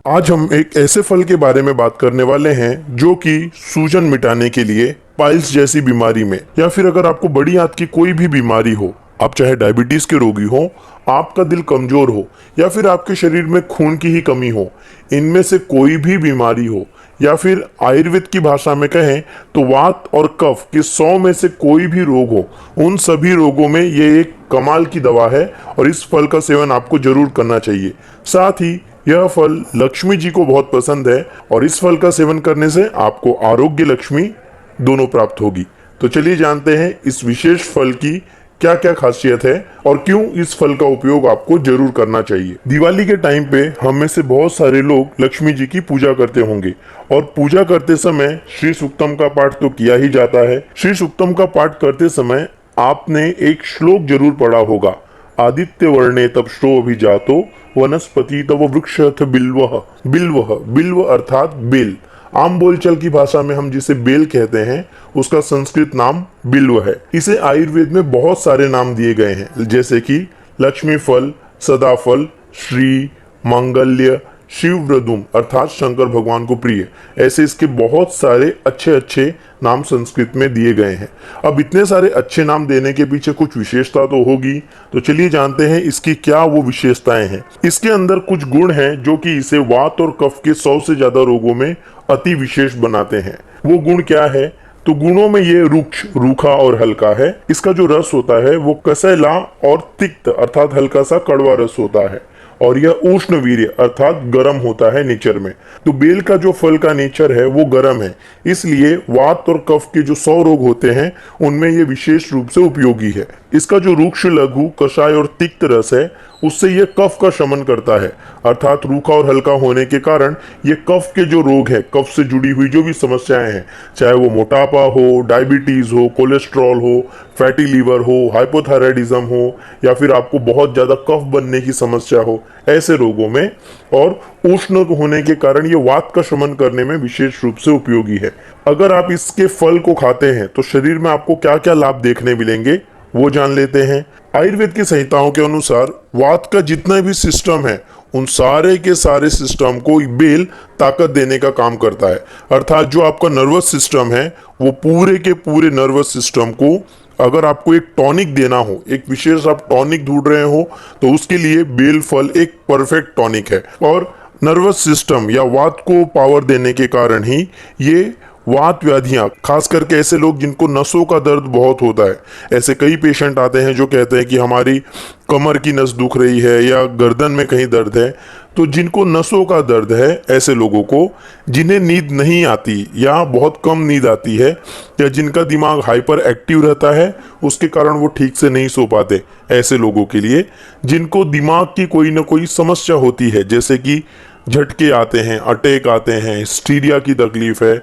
आज हम एक ऐसे फल के बारे में बात करने वाले हैं जो कि सूजन मिटाने के लिए पाइल्स जैसी बीमारी में या फिर अगर आपको बड़ी आंत की कोई भी बीमारी हो, आप चाहे डायबिटीज के रोगी हो, आपका दिल कमजोर हो या फिर आपके शरीर में खून की ही कमी हो, इनमें से कोई भी बीमारी हो या फिर आयुर्वेद की भाषा में कहें तो वात और कफ के 100 में से कोई भी रोग हो, उन सभी रोगों में ये एक कमाल की दवा है और इस फल का सेवन आपको जरूर करना चाहिए। साथ ही यह फल लक्ष्मी जी को बहुत पसंद है और इस फल का सेवन करने से आपको आरोग्य लक्ष्मी दोनों प्राप्त होगी। तो चलिए जानते हैं इस विशेष फल की क्या क्या खासियत है और क्यों इस फल का उपयोग आपको जरूर करना चाहिए। दिवाली के टाइम पे हम में से बहुत सारे लोग लक्ष्मी जी की पूजा करते होंगे और पूजा करते समय श्री सूक्तम का पाठ तो किया ही जाता है। श्री सूक्तम का पाठ करते समय आपने एक श्लोक जरूर पढ़ा होगा, आदित्य वर्णे तब श्रो अभिजातो वनस्पति तब वृक्षथ बिल्वः। बिल्व अर्थात बेल। आम बोलचाल की भाषा में हम जिसे बेल कहते हैं उसका संस्कृत नाम बिल्व है। इसे आयुर्वेद में बहुत सारे नाम दिए गए हैं, जैसे कि लक्ष्मी फल, सदाफल, श्री, मांगल्य, शिवव्रदुम अर्थात शंकर भगवान को प्रिय। ऐसे इसके बहुत सारे अच्छे अच्छे नाम संस्कृत में दिए गए हैं। अब इतने सारे अच्छे नाम देने के पीछे कुछ विशेषता तो होगी, तो चलिए जानते हैं इसकी क्या वो विशेषताएं हैं। इसके अंदर कुछ गुण हैं जो कि इसे वात और कफ के 100 से ज्यादा रोगों में अति विशेष बनाते हैं। वो गुण क्या है? तो गुणों में ये रुक्ष, रूखा और हल्का है। इसका जो रस होता है वो कसैला और तिक्त अर्थात हल्का सा कड़वा रस होता है और यह उष्ण वीर्य अर्थात गर्म होता है नेचर में। तो बेल का जो फल का नेचर है वो गर्म है, इसलिए वात और कफ के जो 100 रोग होते हैं उनमें ये विशेष रूप से उपयोगी है। इसका जो रुक्ष, लघु, कषाय और तिक्त रस है उससे ये कफ का शमन करता है, अर्थात रूखा और हल्का होने के कारण ये कफ के जो रोग है, कफ से जुड़ी हुई जो भी समस्याएं हैं, चाहे वो मोटापा हो, डायबिटीज हो, कोलेस्ट्रॉल हो, फैटी लीवर हो, हाइपोथायराइडिज्म हो या फिर आपको बहुत ज्यादा कफ बनने की समस्या हो, ऐसे रोगों में और उष्ण होने के कारण ये वात का शमन करने में विशेष रूप से उपयोगी है। अगर आप इसके फल को खाते हैं तो शरीर में आपको क्या क्या लाभ देखने मिलेंगे वो जान लेते हैं। आयुर्वेद की संहिताओं के अनुसार वात का जितना भी सिस्टम है उन सारे के सारे सिस्टम को बेल ताकत देने का काम करता है, अर्थात जो आपका नर्वस सिस्टम है वो पूरे के पूरे नर्वस सिस्टम को अगर आपको एक टॉनिक देना हो, एक विशेष आप टॉनिक ढूंढ रहे हो, तो उसके लिए बेल फल एक परफेक्ट टॉनिक है। और नर्वस सिस्टम या वात को पावर देने के कारण ही ये वात व्याधियां, खास करके ऐसे लोग जिनको नसों का दर्द बहुत होता है, ऐसे कई पेशेंट आते हैं जो कहते हैं कि हमारी कमर की नस दुख रही है या गर्दन में कहीं दर्द है। तो जिनको नसों का दर्द है, ऐसे लोगों को, जिन्हें नींद नहीं आती या बहुत कम नींद आती है या जिनका दिमाग हाइपर एक्टिव रहता है उसके कारण वो ठीक से नहीं सो पाते, ऐसे लोगों के लिए, जिनको दिमाग की कोई ना कोई समस्या होती है, जैसे कि झटके आते हैं, अटैक आते हैं, हिस्टीरिया की तकलीफ है,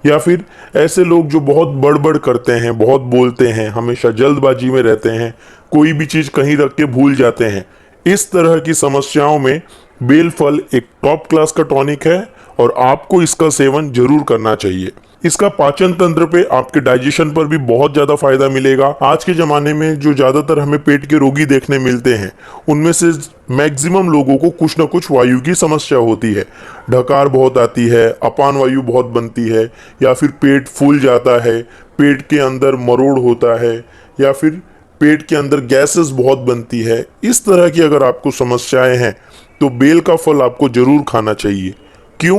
या फिर ऐसे लोग जो बहुत बड़बड़ करते हैं, बहुत बोलते हैं, हमेशा जल्दबाजी में रहते हैं, कोई भी चीज कहीं रख के भूल जाते हैं, इस तरह की समस्याओं में बेल फल एक टॉप क्लास का टॉनिक है और आपको इसका सेवन जरूर करना चाहिए। इसका पाचन तंत्र पे, आपके डाइजेशन पर भी बहुत ज्यादा फायदा मिलेगा। आज के जमाने में जो ज्यादातर हमें पेट के रोगी देखने मिलते हैं उनमें से मैक्सिमम लोगों को कुछ ना कुछ वायु की समस्या होती है। ढकार बहुत आती है, अपान वायु बहुत बनती है या फिर पेट फूल जाता है, पेट के अंदर मरोड़ होता है या फिर पेट के अंदर गैसेस बहुत बनती है। इस तरह की अगर आपको समस्याएं हैं तो बेल का फल आपको जरूर खाना चाहिए। क्यों?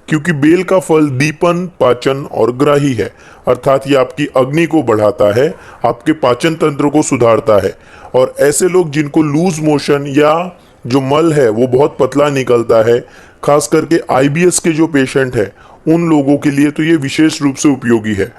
क्योंकि बेल का फल दीपन, पाचन और ग्राही है, अर्थात ये आपकी अग्नि को बढ़ाता है, आपके पाचन तंत्र को सुधारता है। और ऐसे लोग जिनको लूज मोशन या जो मल है वो बहुत पतला निकलता है, खास करके आईबीएस के जो पेशेंट है उन लोगों के लिए तो ये विशेष रूप से उपयोगी है।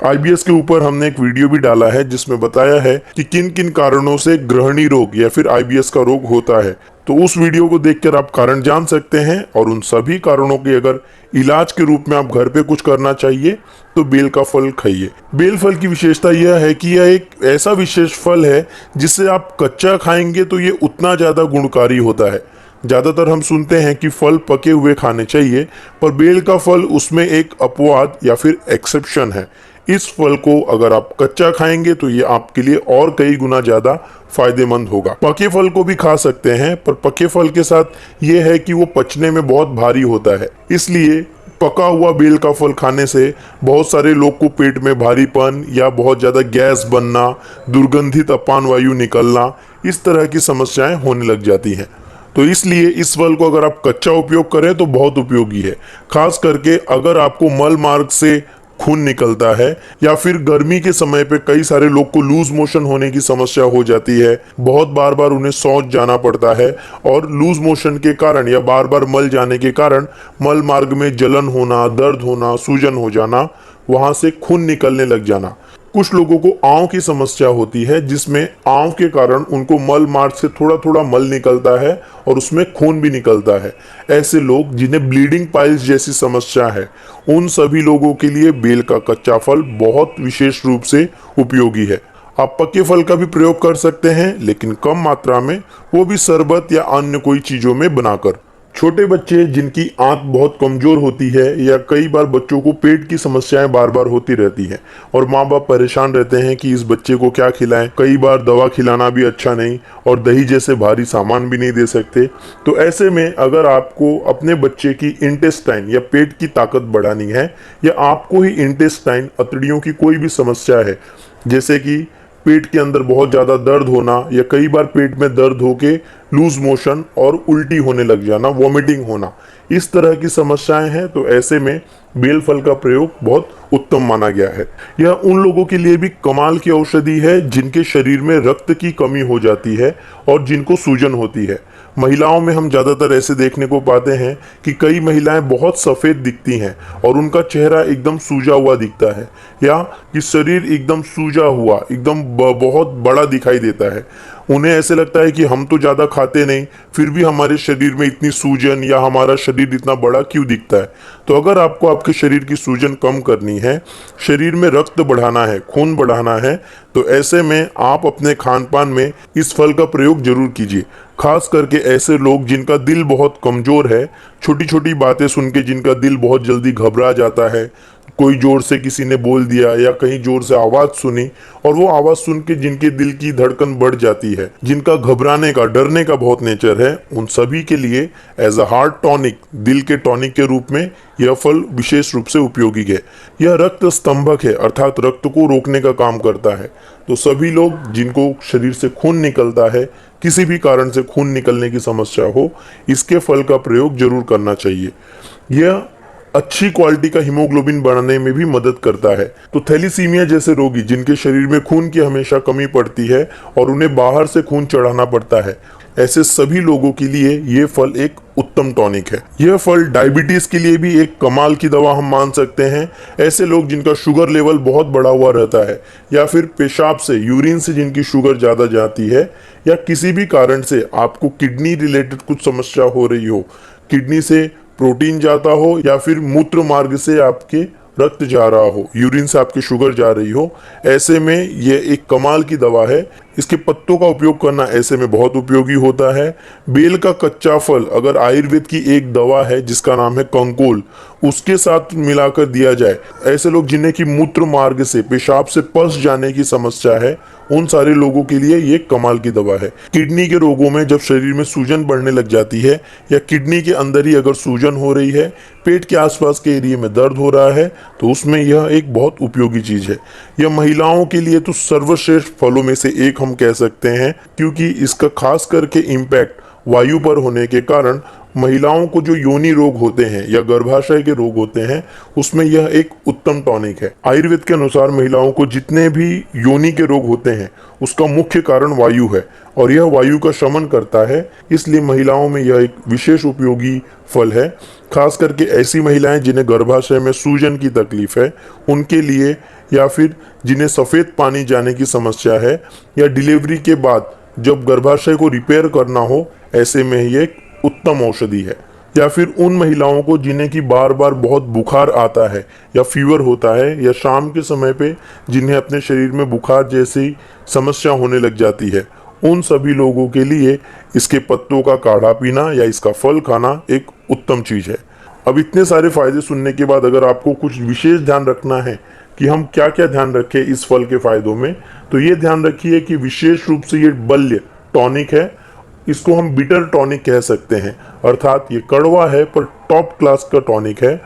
आईबीएस के ऊपर हमने एक वीडियो भी डाला है जिसमें बताया है कि किन किन कारणों से ग्रहणी रोग या फिर आईबीएस का रोग होता है। तो उस वीडियो को देखकर आप कारण जान सकते हैं और उन सभी कारणों के अगर इलाज के रूप में आप घर पे कुछ करना चाहिए तो बेल का फल खाइए। बेल फल की विशेषता यह है कि यह एक ऐसा विशेष फल है जिससे आप कच्चा खाएंगे तो ये उतना ज्यादा गुणकारी होता है। ज्यादातर हम सुनते हैं कि फल पके हुए खाने चाहिए, पर बेल का फल उसमें एक अपवाद या फिर एक्सेप्शन है। इस फल को अगर आप कच्चा खाएंगे तो ये आपके लिए और कई गुना ज्यादा फायदेमंद होगा। पके फल को भी खा सकते हैं, पर पके फल के साथ ये है कि वो पचने में बहुत भारी होता है, इसलिए पका हुआ बेल का फल खाने से बहुत सारे लोग को पेट में भारीपन या बहुत ज्यादा गैस बनना, दुर्गंधित अपान वायु निकलना, इस तरह की समस्याएं होने लग जाती हैं। तो इसलिए इस फल को अगर आप कच्चा उपयोग करें तो बहुत उपयोगी है, खास करके अगर आपको मल मार्ग से खून निकलता है या फिर गर्मी के समय पे कई सारे लोग को लूज मोशन होने की समस्या हो जाती है, बहुत बार बार उन्हें शौच जाना पड़ता है और लूज मोशन के कारण या बार बार मल जाने के कारण मल मार्ग में जलन होना, दर्द होना, सूजन हो जाना, वहां से खून निकलने लग जाना। कुछ लोगों को आंव की समस्या होती है, जिसमें आंव के कारण उनको मल मार्ग से थोड़ा थोड़ा मल निकलता है और उसमें खून भी निकलता है। ऐसे लोग जिन्हें ब्लीडिंग पाइल्स जैसी समस्या है, उन सभी लोगों के लिए बेल का कच्चा फल बहुत विशेष रूप से उपयोगी है। आप पके फल का भी प्रयोग कर सकते हैं, लेकिन कम मात्रा में, वो भी शरबत या अन्य कोई चीजों में बनाकर। छोटे बच्चे जिनकी आंत बहुत कमजोर होती है या कई बार बच्चों को पेट की समस्याएं बार बार होती रहती हैं और माँ बाप परेशान रहते हैं कि इस बच्चे को क्या खिलाएं, कई बार दवा खिलाना भी अच्छा नहीं और दही जैसे भारी सामान भी नहीं दे सकते। तो ऐसे में अगर आपको अपने बच्चे की इंटेस्टाइन या पेट की ताकत बढ़ानी है, या आपको ही इंटेस्टाइन अतड़ियों की कोई भी समस्या है, जैसे कि पेट के अंदर बहुत ज़्यादा दर्द होना या कई बार पेट में दर्द होके लूज मोशन और उल्टी होने लग जाना, वॉमिटिंग होना, इस तरह की समस्याएं हैं, तो ऐसे में बेल फल का प्रयोग बहुत उत्तम माना गया है। यह उन लोगों के लिए भी कमाल की औषधि है जिनके शरीर में रक्त की कमी हो जाती है और जिनको सूजन होती है। महिलाओं में हम ज़्यादातर ऐसे देखने को पाते हैं कि कई महिलाएं बहुत सफ़ेद दिखती हैं और उनका चेहरा एकदम सूजा हुआ दिखता है, या कि शरीर एकदम सूजा हुआ, एकदम बहुत बड़ा दिखाई देता है। उन्हें ऐसे लगता है कि हम तो ज़्यादा खाते नहीं, फिर भी हमारे शरीर में इतनी सूजन या हमारा शरीर इतना बड़ा क्यों दिखता है। तो अगर आपको आपके शरीर की सूजन कम करनी है, शरीर में रक्त बढ़ाना है, खून बढ़ाना है, तो ऐसे में आप अपने खान पान में इस फल का प्रयोग जरूर कीजिए। खास करके ऐसे लोग जिनका दिल बहुत कमज़ोर है, छोटी छोटी बातें सुन के जिनका दिल बहुत जल्दी घबरा जाता है, कोई जोर से किसी ने बोल दिया या कहीं जोर से आवाज़ सुनी और वो आवाज़ सुन के जिनके दिल की धड़कन बढ़ जाती है, जिनका घबराने का, डरने का बहुत नेचर है, उन सभी के लिए एज अ हार्ट टॉनिक, दिल के टॉनिक के रूप में यह फल विशेष रूप से उपयोगी है। यह रक्त स्तंभक है, अर्थात रक्त को रोकने का काम करता है। तो सभी लोग जिनको शरीर से खून निकलता है, किसी भी कारण से खून निकलने की समस्या हो, इसके फल का प्रयोग जरूर करना चाहिए। यह अच्छी क्वालिटी का हीमोग्लोबिन बढ़ाने में भी मदद करता है। तो थैलीसीमिया जैसे रोगी जिनके शरीर में खून की हमेशा कमी पड़ती है और उन्हें बाहर से खून चढ़ाना पड़ता है, ऐसे सभी लोगों के लिए ये फल एक उत्तम टॉनिक है। यह फल डायबिटीज के लिए भी एक कमाल की दवा हम मान सकते हैं। ऐसे लोग जिनका शुगर लेवल बहुत बढ़ा हुआ रहता है, या फिर पेशाब से, यूरिन से जिनकी शुगर ज़्यादा जाती है, या किसी भी कारण से आपको किडनी रिलेटेड कुछ समस्या हो रही हो, किडनी से प्रोटीन जाता हो या फिर मूत्र मार्ग से आपके रक्त जा रहा हो, यूरिन से आपकी शुगर जा रही हो, ऐसे में ये एक कमाल की दवा है। इसके पत्तों का उपयोग करना ऐसे में बहुत उपयोगी होता है। बेल का कच्चा फल अगर आयुर्वेद की एक दवा है जिसका नाम है कंकोल, उसके साथ मिलाकर दिया जाए, ऐसे लोग जिन्हें की मूत्र मार्ग से, पेशाब से पस जाने की समस्या है, उन सारे लोगों के लिए ये कमाल की दवा है। किडनी के रोगों में जब शरीर में सूजन बढ़ने लग जाती है, या किडनी के अंदर ही अगर सूजन हो रही है, पेट के आसपास के एरिया में दर्द हो रहा है, तो उसमें यह एक बहुत उपयोगी चीज है। यह महिलाओं के लिए तो सर्वश्रेष्ठ फलों में से एक हम कह सकते हैं, क्योंकि इसका खास करके इम्पैक्ट वायु पर होने के कारण महिलाओं को जो योनि रोग होते हैं या गर्भाशय के रोग होते हैं, उसमें यह एक उत्तम टॉनिक है। आयुर्वेद के अनुसार महिलाओं को जितने भी योनि के रोग होते हैं, उसका मुख्य कारण वायु है और यह वायु का शमन करता है, इसलिए महिलाओं में यह एक विशेष उपयोगी फल है। खास करके ऐसी महिलाएं जिन्हें गर्भाशय में सूजन की तकलीफ है, उनके लिए, या फिर जिन्हें सफ़ेद पानी जाने की समस्या है, या डिलीवरी के बाद जब गर्भाशय को रिपेयर करना हो, ऐसे में ये एक उत्तम औषधि है। या फिर उन महिलाओं को जिन्हें की बार बार बहुत बुखार आता है या फीवर होता है, या शाम के समय पे जिन्हें अपने शरीर में बुखार जैसी समस्या होने लग जाती है, उन सभी लोगों के लिए इसके पत्तों का काढ़ा पीना या इसका फल खाना एक उत्तम चीज़ है। अब इतने सारे फायदे सुनने के बाद अगर आपको कुछ विशेष ध्यान रखना है कि हम क्या क्या ध्यान रखें इस फल के फायदों में, तो ये ध्यान रखिए कि विशेष रूप से ये बल्य टॉनिक है। इसको हम बिटर टॉनिक कह सकते हैं, अर्थात ये कड़वा है पर टॉप क्लास का टॉनिक है।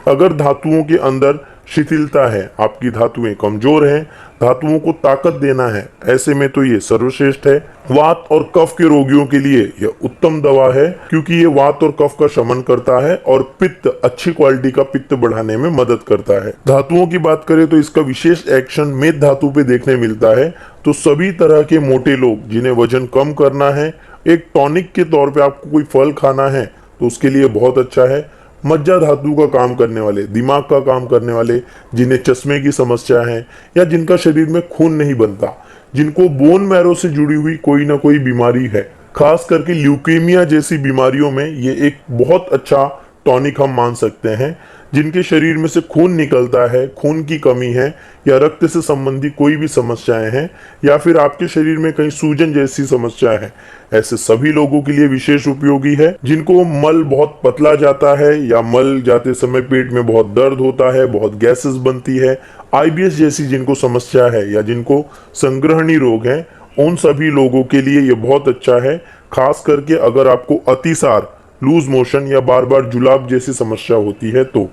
अगर धातुओं के अंदर शिथिलता है, आपकी धातुएं कमजोर हैं, धातुओं को ताकत देना है, ऐसे में तो ये सर्वश्रेष्ठ है। वात और कफ के रोगियों के लिए यह उत्तम दवा है, क्योंकि ये वात और कफ का शमन करता है और पित्त, अच्छी क्वालिटी का पित्त बढ़ाने में मदद करता है। धातुओं की बात करें तो इसका विशेष एक्शन मेद धातु पे देखने मिलता है। तो सभी तरह के मोटे लोग जिन्हें वजन कम करना है, एक टॉनिक के तौर पे आपको कोई फल खाना है तो उसके लिए बहुत अच्छा है। मज्जा धातु का काम करने वाले, दिमाग का काम करने वाले, जिन्हें चश्मे की समस्या है या जिनका शरीर में खून नहीं बनता, जिनको बोन मैरो से जुड़ी हुई कोई ना कोई बीमारी है, खास करके ल्यूकेमिया जैसी बीमारियों में ये एक बहुत अच्छा टॉनिक हम मान सकते हैं। जिनके शरीर में से खून निकलता है, खून की कमी है, या रक्त से संबंधी कोई भी समस्याएं हैं, या फिर आपके शरीर में कहीं सूजन जैसी समस्या है, ऐसे सभी लोगों के लिए विशेष उपयोगी है। जिनको मल बहुत पतला जाता है या मल जाते समय पेट में बहुत दर्द होता है, बहुत गैसेस बनती है, आईबीएस जैसी जिनको समस्या है या जिनको संग्रहणी रोग है, उन सभी लोगों के लिए ये बहुत अच्छा है। खास करके अगर आपको अतिसार, लूज मोशन या बार बार जुलाब जैसी समस्या होती है तो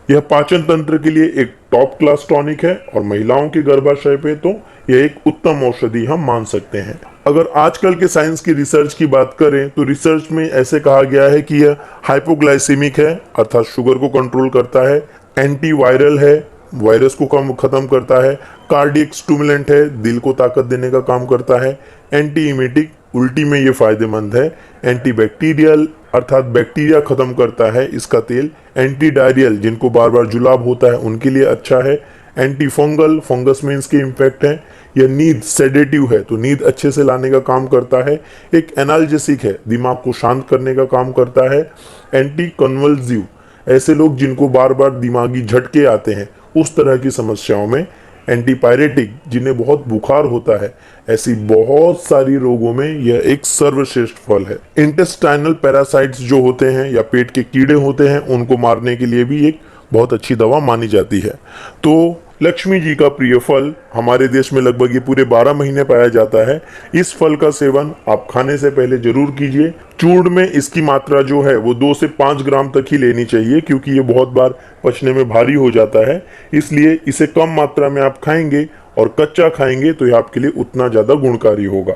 यह पाचन तंत्र के लिए एक टॉप क्लास टॉनिक है, और महिलाओं के गर्भाशय पे तो यह एक उत्तम औषधि हम मान सकते हैं। अगर आजकल के साइंस की रिसर्च की बात करें तो रिसर्च में ऐसे कहा गया है कि यह हाइपोग्लाइसेमिक है, अर्थात शुगर को कंट्रोल करता है, एंटी वायरल है, वायरस को कम खत्म करता है, कार्डियक स्टिमुलेंट है, दिल को ताकत देने का काम करता है, एंटी इमेटिक, उल्टी में ये फायदेमंद है, एंटीबैक्टीरियल अर्थात बैक्टीरिया खत्म करता है इसका तेल, एंटी डायरियल जिनको बार बार जुलाब होता है उनके लिए अच्छा है, एंटी फंगल, फंगस में इसके इम्पैक्ट है, यह नींद सेडेटिव है तो नींद अच्छे से लाने का काम करता है, एक एनाल्जेसिक है, दिमाग को शांत करने का काम करता है, एंटी कन्वल्सिव, ऐसे लोग जिनको बार बार दिमागी झटके आते हैं उस तरह की समस्याओं में, एंटीपायरेटिक जिन्हें बहुत बुखार होता है, ऐसी बहुत सारी रोगों में यह एक सर्वश्रेष्ठ फल है। इंटेस्टाइनल पैरासाइट्स जो होते हैं या पेट के कीड़े होते हैं उनको मारने के लिए भी एक बहुत अच्छी दवा मानी जाती है। तो लक्ष्मी जी का प्रिय फल हमारे देश में लगभग ये पूरे 12 महीने पाया जाता है। इस फल का सेवन आप खाने से पहले जरूर कीजिए। चूर्ण में इसकी मात्रा जो है वो 2 से 5 ग्राम तक ही लेनी चाहिए, क्योंकि ये बहुत बार पचने में भारी हो जाता है, इसलिए इसे कम मात्रा में आप खाएंगे और कच्चा खाएंगे तो ये आपके लिए उतना ज्यादा गुणकारी होगा।